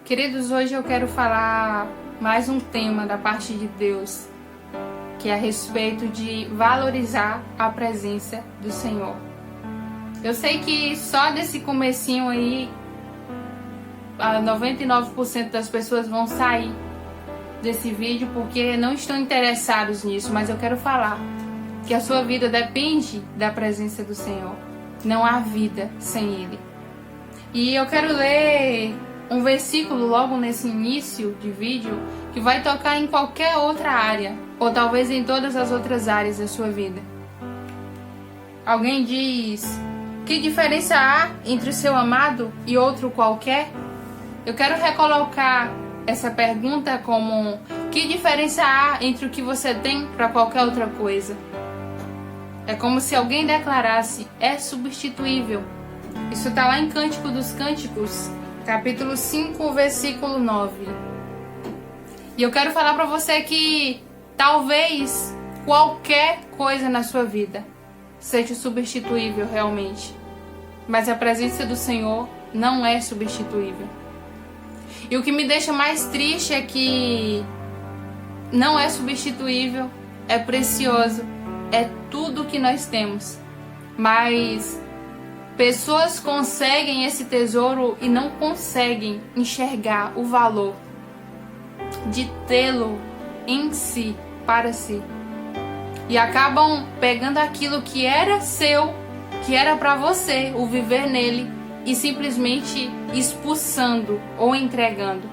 Queridos, hoje eu quero falar mais um tema da parte de Deus, que é a respeito de valorizar a presença do Senhor. Eu sei que só desse comecinho aí, 99% das pessoas vão sair desse vídeo porque não estão interessados nisso, mas eu quero falar que a sua vida depende da presença do Senhor. Não há vida sem Ele. E eu quero ler um versículo logo nesse início de vídeo que vai tocar em qualquer outra área, ou talvez em todas as outras áreas da sua vida. Alguém diz: que diferença há entre o seu amado e outro qualquer? Eu quero recolocar essa pergunta como: que diferença há entre o que você tem para qualquer outra coisa? É como se alguém declarasse: é substituível. Isso está lá em Cântico dos Cânticos, capítulo 5, versículo 9. E eu quero falar para você que talvez qualquer coisa na sua vida seja substituível realmente, mas a presença do Senhor não é substituível. E o que me deixa mais triste é que não é substituível, é precioso, é tudo que nós temos, mas pessoas conseguem esse tesouro e não conseguem enxergar o valor de tê-lo em si, para si. E acabam pegando aquilo que era seu, que era para você, o viver nele, e simplesmente expulsando ou entregando.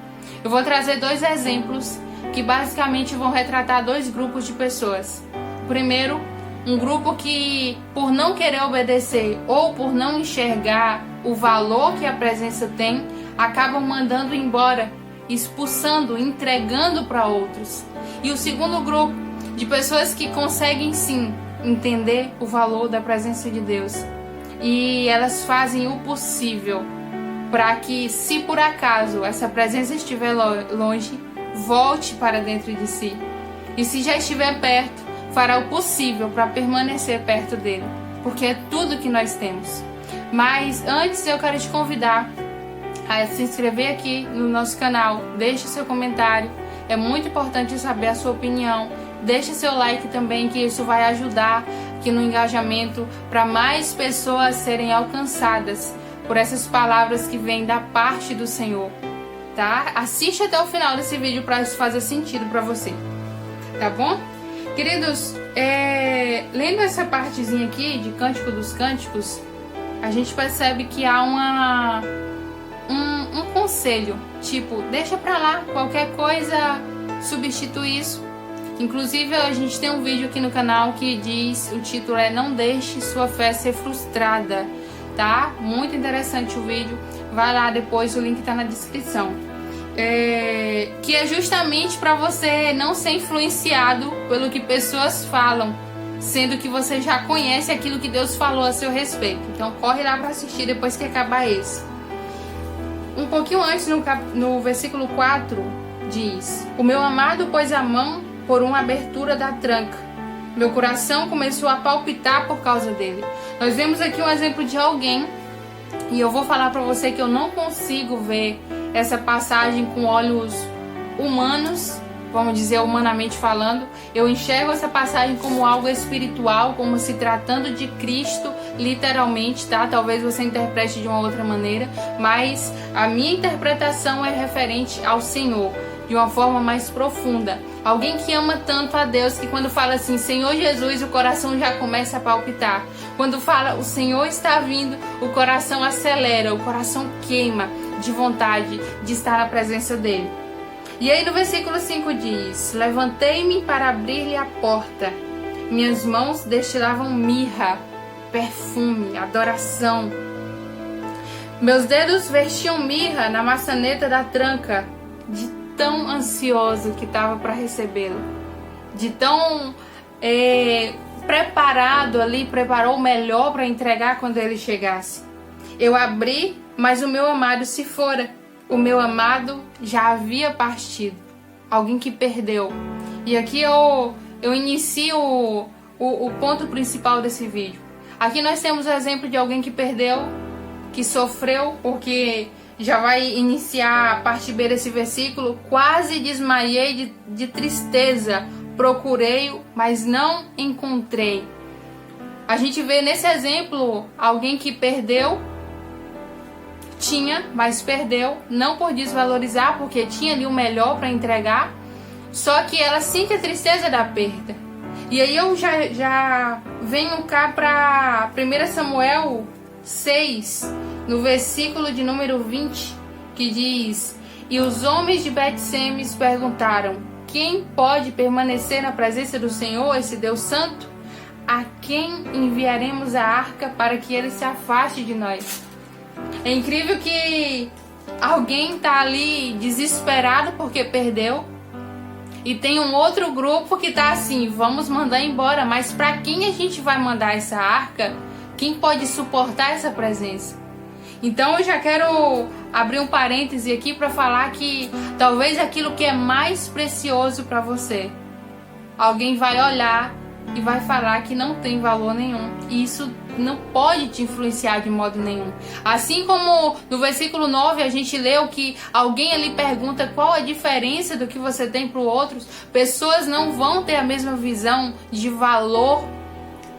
Eu vou trazer dois exemplos que basicamente vão retratar dois grupos de pessoas. Primeiro, um grupo que, por não querer obedecer ou por não enxergar o valor que a presença tem, acabam mandando embora, expulsando, entregando para outros. E o segundo grupo de pessoas que conseguem sim entender o valor da presença de Deus, e elas fazem o possível para que, se por acaso essa presença estiver longe, volte para dentro de si. E se já estiver perto, fará o possível para permanecer perto dele, porque é tudo que nós temos. Mas antes eu quero te convidar a se inscrever aqui no nosso canal, deixe seu comentário, é muito importante saber a sua opinião, deixe seu like também, que isso vai ajudar aqui no engajamento para mais pessoas serem alcançadas por essas palavras que vêm da parte do Senhor, tá? Assiste até o final desse vídeo para isso fazer sentido para você, tá bom? Queridos, lendo essa partezinha aqui de Cântico dos Cânticos, a gente percebe que há um conselho, tipo, deixa pra lá, qualquer coisa substitui isso. Inclusive a gente tem um vídeo aqui no canal que diz, o título é Não Deixe Sua Fé Ser Frustrada, tá? Muito interessante o vídeo, vai lá depois, o link tá na descrição. Que é justamente para você não ser influenciado pelo que pessoas falam, sendo que você já conhece aquilo que Deus falou a seu respeito. Então corre lá para assistir depois que acabar esse. Um pouquinho antes, no versículo 4, diz: o meu amado pôs a mão por uma abertura da tranca, meu coração começou a palpitar por causa dele. Nós vemos aqui um exemplo de alguém, e eu vou falar para você que eu não consigo ver essa passagem com olhos humanos, vamos dizer, humanamente falando. Eu enxergo essa passagem como algo espiritual, como se tratando de Cristo, literalmente, tá? Talvez você interprete de uma outra maneira, mas a minha interpretação é referente ao Senhor, de uma forma mais profunda. Alguém que ama tanto a Deus que quando fala assim, Senhor Jesus, o coração já começa a palpitar. Quando fala, o Senhor está vindo, o coração acelera, o coração queima de vontade de estar na presença dele. E aí no versículo 5 diz: levantei-me para abrir-lhe a porta, minhas mãos destilavam mirra, perfume, adoração. Meus dedos vestiam mirra na maçaneta da tranca, de tão ansioso que estava para recebê-lo, de tão preparado ali, preparou o melhor para entregar quando ele chegasse. Eu abri, mas o meu amado se fora. O meu amado já havia partido. Alguém que perdeu. E aqui eu inicio o ponto principal desse vídeo. Aqui nós temos o exemplo de alguém que perdeu, que sofreu porque já vai iniciar a parte B desse versículo. Quase desmaiei de tristeza, procurei-o, mas não encontrei. A gente vê nesse exemplo alguém que perdeu, tinha, mas perdeu, não por desvalorizar, porque tinha ali o melhor para entregar, só que ela sente a tristeza da perda. E aí eu já venho cá para 1 Samuel 6, no versículo de número 20, que diz: E os homens de Bet-Semes perguntaram: Quem pode permanecer na presença do Senhor, esse Deus santo? A quem enviaremos a arca para que ele se afaste de nós? É incrível que alguém está ali desesperado porque perdeu, e tem um outro grupo que está assim: vamos mandar embora. Mas para quem a gente vai mandar essa arca? Quem pode suportar essa presença? Então eu já quero abrir um parêntese aqui para falar que talvez aquilo que é mais precioso para você, alguém vai olhar e vai falar que não tem valor nenhum. E isso não pode te influenciar de modo nenhum. Assim como no versículo 9 a gente leu que alguém ali pergunta qual a diferença do que você tem para os outros. Pessoas não vão ter a mesma visão de valor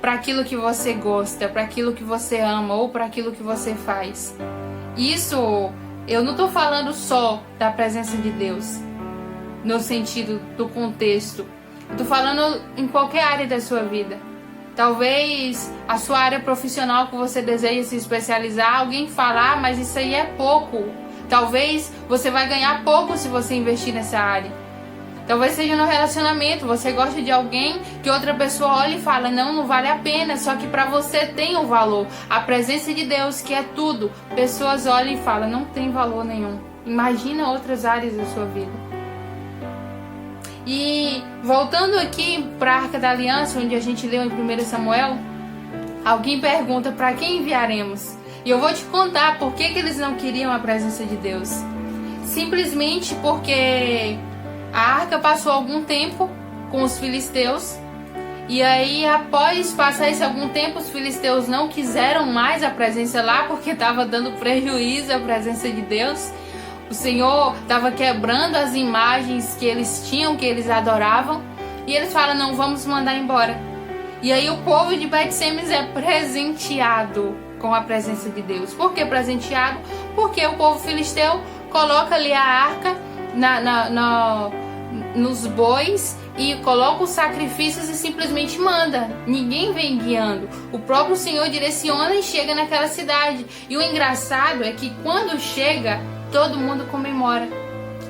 para aquilo que você gosta, para aquilo que você ama ou para aquilo que você faz. Isso, eu não estou falando só da presença de Deus, no sentido do contexto. Estou falando em qualquer área da sua vida. Talvez a sua área profissional que você deseja se especializar, alguém falar, mas isso aí é pouco. Talvez você vai ganhar pouco se você investir nessa área. Talvez seja no relacionamento, você gosta de alguém que outra pessoa olha e fala: não vale a pena, só que para você tem o valor. A presença de Deus, que é tudo, pessoas olham e falam: não tem valor nenhum. Imagina outras áreas da sua vida. E voltando aqui para a Arca da Aliança, onde a gente leu em 1 Samuel, alguém pergunta: para quem enviaremos? E eu vou te contar por que eles não queriam a presença de Deus. Simplesmente porque a arca passou algum tempo com os filisteus, e aí após passar esse algum tempo, os filisteus não quiseram mais a presença lá, porque estava dando prejuízo à presença de Deus. O Senhor estava quebrando as imagens que eles tinham, que eles adoravam, e eles falam: não, vamos mandar embora. E aí o povo de Bet-Semes é presenteado com a presença de Deus. Por que presenteado? Porque o povo filisteu coloca ali a arca nos bois e coloca os sacrifícios e simplesmente manda. Ninguém vem guiando. O próprio Senhor direciona e chega naquela cidade. E o engraçado é que quando chega, todo mundo comemora.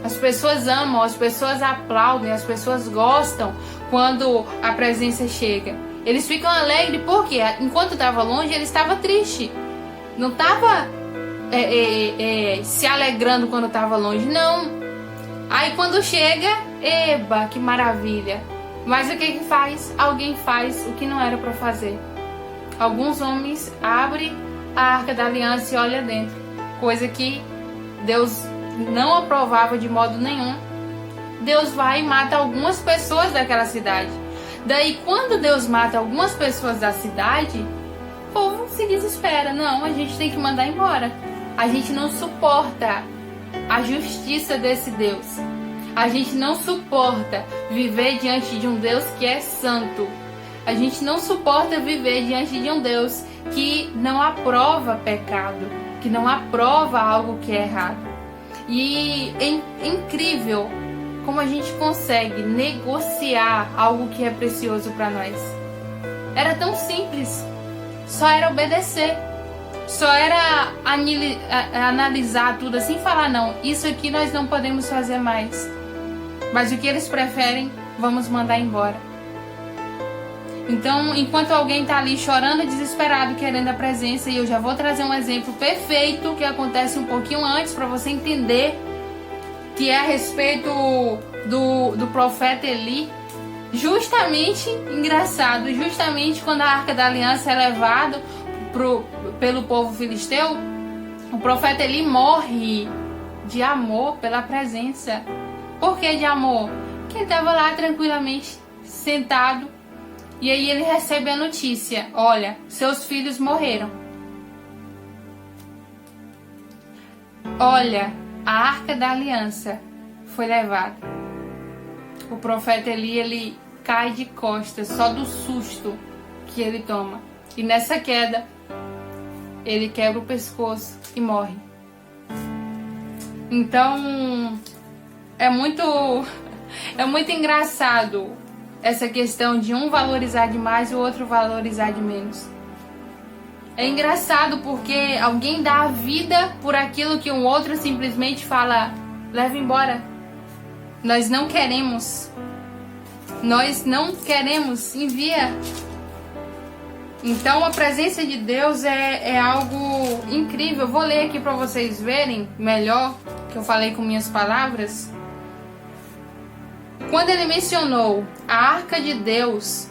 As pessoas amam, as pessoas aplaudem, as pessoas gostam quando a presença chega. Eles ficam alegres porque enquanto estava longe, ele estava triste. Não estava se alegrando quando estava longe, não. Aí quando chega, eba, que maravilha. Mas o que faz? Alguém faz o que não era para fazer. Alguns homens abrem a Arca da Aliança e olham dentro. Coisa que Deus não aprovava de modo nenhum. Deus vai e mata algumas pessoas daquela cidade. Daí quando Deus mata algumas pessoas da cidade, o povo se desespera. Não, a gente tem que mandar embora. A gente não suporta a justiça desse Deus. A gente não suporta viver diante de um Deus que é santo. A gente não suporta viver diante de um Deus que não aprova pecado, que não aprova algo que é errado. E é incrível como a gente consegue negociar algo que é precioso para nós. Era tão simples, só era obedecer. Só era analisar tudo assim e falar: não, isso aqui nós não podemos fazer mais. Mas o que eles preferem, vamos mandar embora. Então, enquanto alguém está ali chorando, desesperado, querendo a presença, e eu já vou trazer um exemplo perfeito que acontece um pouquinho antes para você entender, que é a respeito do profeta Eli. Justamente, engraçado, justamente quando a Arca da Aliança é levada pelo povo filisteu, o profeta Eli morre de amor pela presença. Por que de amor? Porque ele estava lá tranquilamente sentado, e aí ele recebe a notícia: olha, seus filhos morreram. olha, a arca da aliança foi levada. O profeta Eli, ele cai de costas só do susto que ele toma. E nessa queda, ele quebra o pescoço e morre. Então, é muito engraçado essa questão de um valorizar demais e o outro valorizar de menos. É engraçado porque alguém dá a vida por aquilo que um outro simplesmente fala, leva embora. Nós não queremos, envia. Então a presença de Deus é algo incrível. Eu vou ler aqui para vocês verem melhor, que eu falei com minhas palavras. Quando ele mencionou a arca de Deus,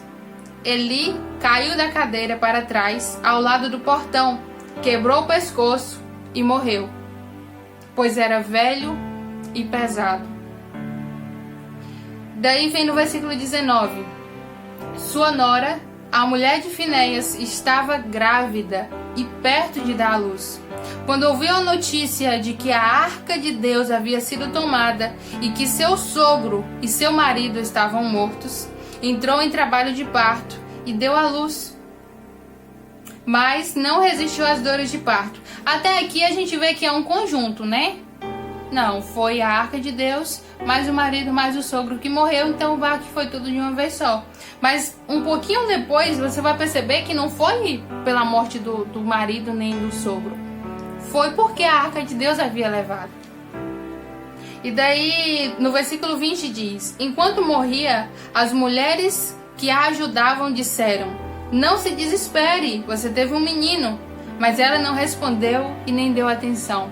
Eli caiu da cadeira para trás, ao lado do portão, quebrou o pescoço e morreu, pois era velho e pesado. Daí vem no versículo 19. Sua nora, a mulher de Finéias, estava grávida e perto de dar à luz. Quando ouviu a notícia de que a arca de Deus havia sido tomada e que seu sogro e seu marido estavam mortos, entrou em trabalho de parto e deu à luz. Mas não resistiu às dores de parto. Até aqui a gente vê que é um conjunto, né? Não, foi a arca de Deus, mais o marido, mais o sogro que morreu, então vá que foi tudo de uma vez só. Mas um pouquinho depois você vai perceber que não foi pela morte do marido nem do sogro. Foi porque a arca de Deus havia levado. E daí no versículo 20 diz: enquanto morria, as mulheres que a ajudavam disseram: não se desespere, você teve um menino. Mas ela não respondeu e nem deu atenção.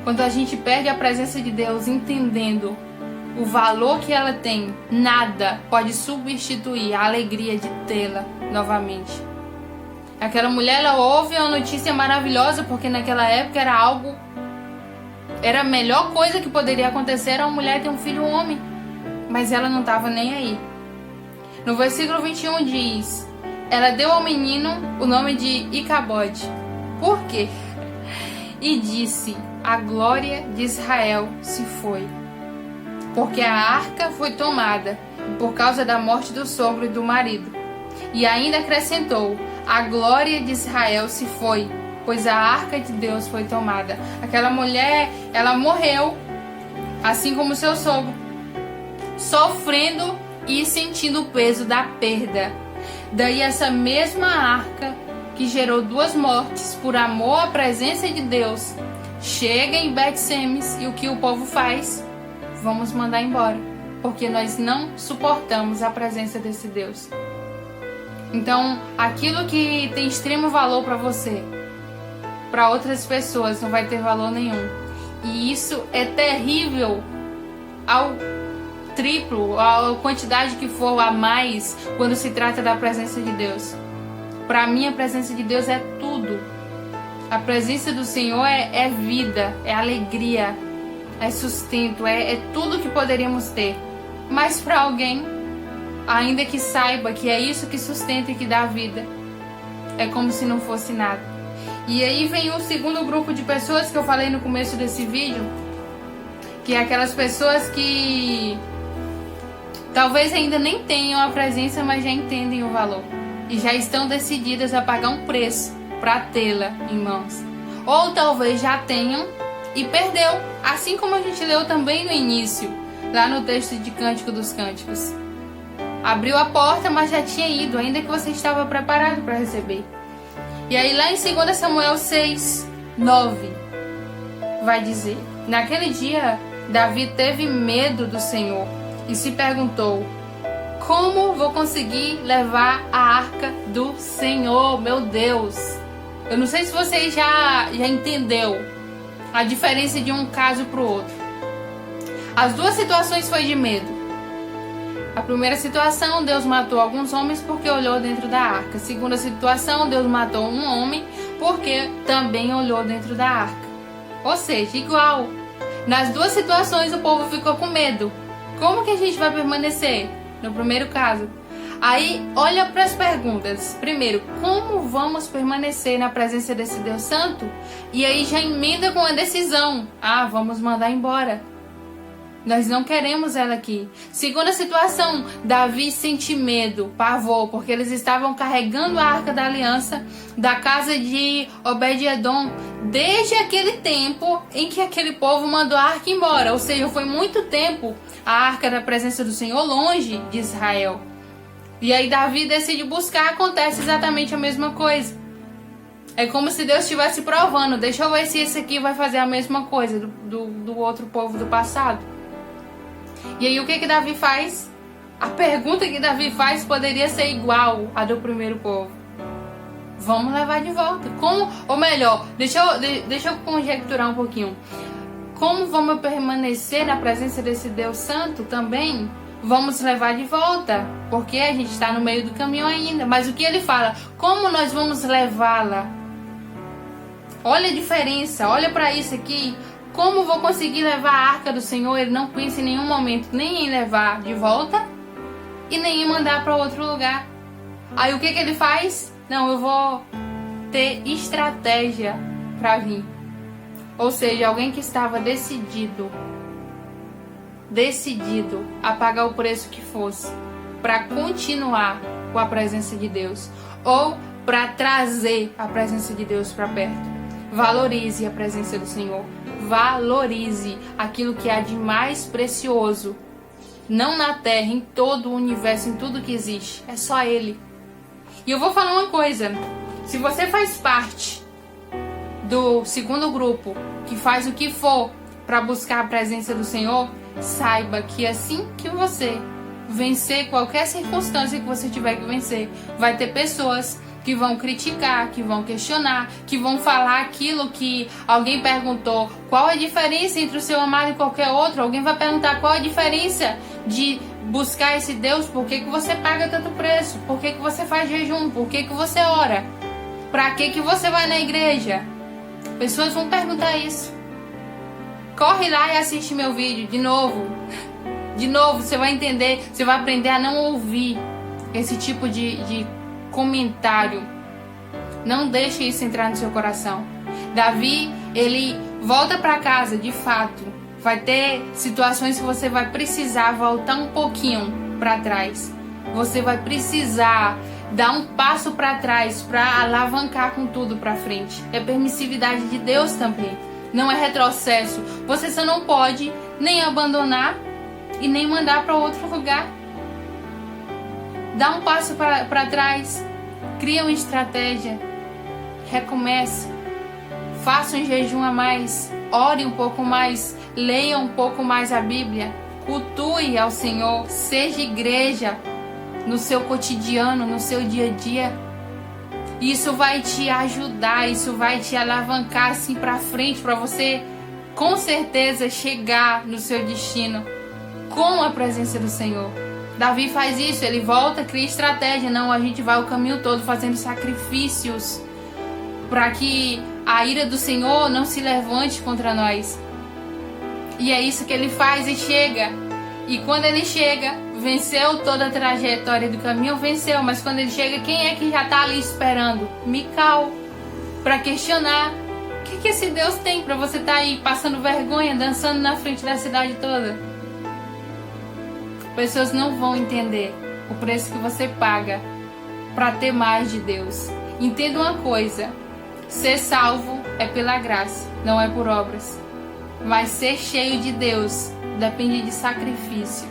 Quando a gente perde a presença de Deus, entendendo o valor que ela tem, nada pode substituir a alegria de tê-la novamente. Aquela mulher, ela ouve uma notícia maravilhosa, porque naquela época era a melhor coisa que poderia acontecer, era uma mulher ter um filho homem. Mas ela não estava nem aí. No versículo 21 diz: ela deu ao menino o nome de Icabode. Por quê? E disse: a glória de Israel se foi, porque a arca foi tomada por causa da morte do sogro e do marido. E ainda acrescentou: a glória de Israel se foi, pois a arca de Deus foi tomada. Aquela mulher, ela morreu, assim como seu sogro, sofrendo e sentindo o peso da perda. Daí essa mesma arca, que gerou 2 mortes por amor à presença de Deus, chega em Bet-Semes e o que o povo faz? Vamos mandar embora, porque nós não suportamos a presença desse Deus. Então, aquilo que tem extremo valor para você, para outras pessoas não vai ter valor nenhum. E isso é terrível ao triplo, a quantidade que for a mais quando se trata da presença de Deus. Para mim, a presença de Deus é tudo. A presença do Senhor é vida, é alegria, é sustento, é tudo que poderíamos ter. Mas para alguém, ainda que saiba que é isso que sustenta e que dá vida, é como se não fosse nada. E aí vem o segundo grupo de pessoas que eu falei no começo desse vídeo, que é aquelas pessoas que talvez ainda nem tenham a presença, mas já entendem o valor e já estão decididas a pagar um preço para tê-la em mãos. Ou talvez já tenham e perdeu, assim como a gente leu também no início, lá no texto de Cântico dos Cânticos. Abriu a porta, mas já tinha ido, ainda que você estava preparado para receber. E aí lá em 2 Samuel 6, 9, vai dizer: naquele dia, Davi teve medo do Senhor e se perguntou: como vou conseguir levar a arca do Senhor, meu Deus? Eu não sei se você já entendeu a diferença de um caso para o outro. As 2 situações foi de medo. A primeira situação, Deus matou alguns homens porque olhou dentro da arca. A segunda situação, Deus matou um homem porque também olhou dentro da arca. Ou seja, igual. Nas 2 situações o povo ficou com medo. Como que a gente vai permanecer? No primeiro caso, Aí, olha para as perguntas. Primeiro, como vamos permanecer na presença desse Deus Santo? E aí já emenda com a decisão. Vamos mandar embora. Nós não queremos ela aqui. Segunda situação, Davi sente medo, pavor, porque eles estavam carregando a Arca da Aliança da casa de Obed-Edom desde aquele tempo em que aquele povo mandou a Arca embora. Ou seja, foi muito tempo a Arca da presença do Senhor longe de Israel. E aí Davi decide buscar, acontece exatamente a mesma coisa. É como se Deus estivesse provando, deixa eu ver se esse aqui vai fazer a mesma coisa do outro povo do passado. E aí o que Davi faz? A pergunta que Davi faz poderia ser igual à do primeiro povo. Vamos levar de volta. Como, ou melhor, deixa eu conjecturar um pouquinho. Como vamos permanecer na presença desse Deus Santo também? Vamos levar de volta, porque a gente está no meio do caminho ainda. Mas o que ele fala? Como nós vamos levá-la? Olha a diferença, olha para isso aqui. Como vou conseguir levar a Arca do Senhor? Ele não pensa em nenhum momento nem em levar de volta e nem em mandar para outro lugar. Aí o que ele faz? Não, eu vou ter estratégia para vir. Ou seja, alguém que estava decidido a pagar o preço que fosse para continuar com a presença de Deus ou para trazer a presença de Deus para perto. Valorize a presença do Senhor. Valorize aquilo que há de mais precioso. Não na terra, em todo o universo, em tudo que existe. É só Ele. E eu vou falar uma coisa. Se você faz parte do segundo grupo, que faz o que for para buscar a presença do Senhor, saiba que assim que você vencer qualquer circunstância que você tiver que vencer, vai ter pessoas que vão criticar, que vão questionar, que vão falar aquilo que alguém perguntou. Qual a diferença entre o seu amado e qualquer outro? Alguém vai perguntar qual a diferença de buscar esse Deus, por que você paga tanto preço? Por que você faz jejum? Por que você ora? Pra que você vai na igreja? Pessoas vão perguntar isso. Corre lá e assiste meu vídeo de novo. De novo, você vai entender, você vai aprender a não ouvir esse tipo de comentário. Não deixe isso entrar no seu coração. Davi, ele volta para casa, de fato. Vai ter situações que você vai precisar voltar um pouquinho para trás. Você vai precisar dar um passo para trás para alavancar com tudo para frente. É permissividade de Deus também. Não é retrocesso. Você só não pode nem abandonar e nem mandar para outro lugar. Dá um passo para trás, cria uma estratégia, recomece, faça um jejum a mais, ore um pouco mais, leia um pouco mais a Bíblia, cultue ao Senhor, seja igreja no seu cotidiano, no seu dia a dia. Isso vai te ajudar, isso vai te alavancar assim para frente, para você com certeza chegar no seu destino com a presença do Senhor. Davi faz isso, ele volta, cria estratégia. Não, a gente vai o caminho todo fazendo sacrifícios para que a ira do Senhor não se levante contra nós. E é isso que ele faz e chega. E quando ele chega, venceu toda a trajetória do caminho, venceu. Mas quando ele chega, quem é que já está ali esperando? Mical, para questionar. O que esse Deus tem para você estar aí passando vergonha, dançando na frente da cidade toda? Pessoas não vão entender o preço que você paga para ter mais de Deus. Entenda uma coisa: ser salvo é pela graça, não é por obras. Mas ser cheio de Deus depende de sacrifício.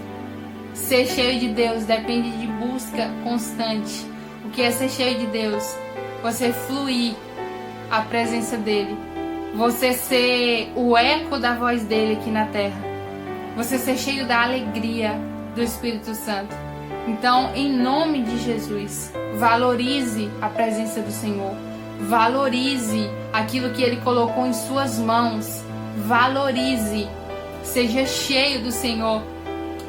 Ser cheio de Deus depende de busca constante. O que é ser cheio de Deus? Você fluir a presença dele. Você ser o eco da voz dele aqui na terra. Você ser cheio da alegria do Espírito Santo. Então, em nome de Jesus, valorize a presença do Senhor. Valorize aquilo que Ele colocou em suas mãos. Valorize. Seja cheio do Senhor.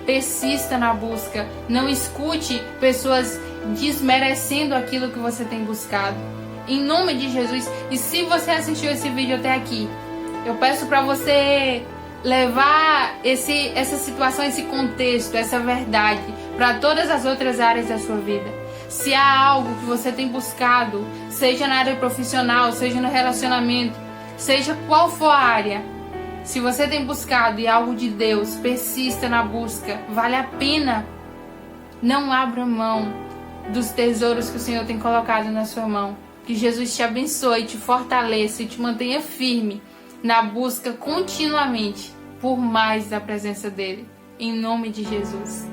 Persista na busca. Não escute pessoas desmerecendo aquilo que você tem buscado. Em nome de Jesus. E se você assistiu esse vídeo até aqui, eu peço para você levar essa situação, esse contexto, essa verdade para todas as outras áreas da sua vida. Se há algo que você tem buscado, seja na área profissional, seja no relacionamento, seja qual for a área, se você tem buscado e algo de Deus, persista na busca, vale a pena. Não abra mão dos tesouros que o Senhor tem colocado na sua mão. Que Jesus te abençoe, te fortaleça e te mantenha firme na busca continuamente por mais da presença dele. Em nome de Jesus.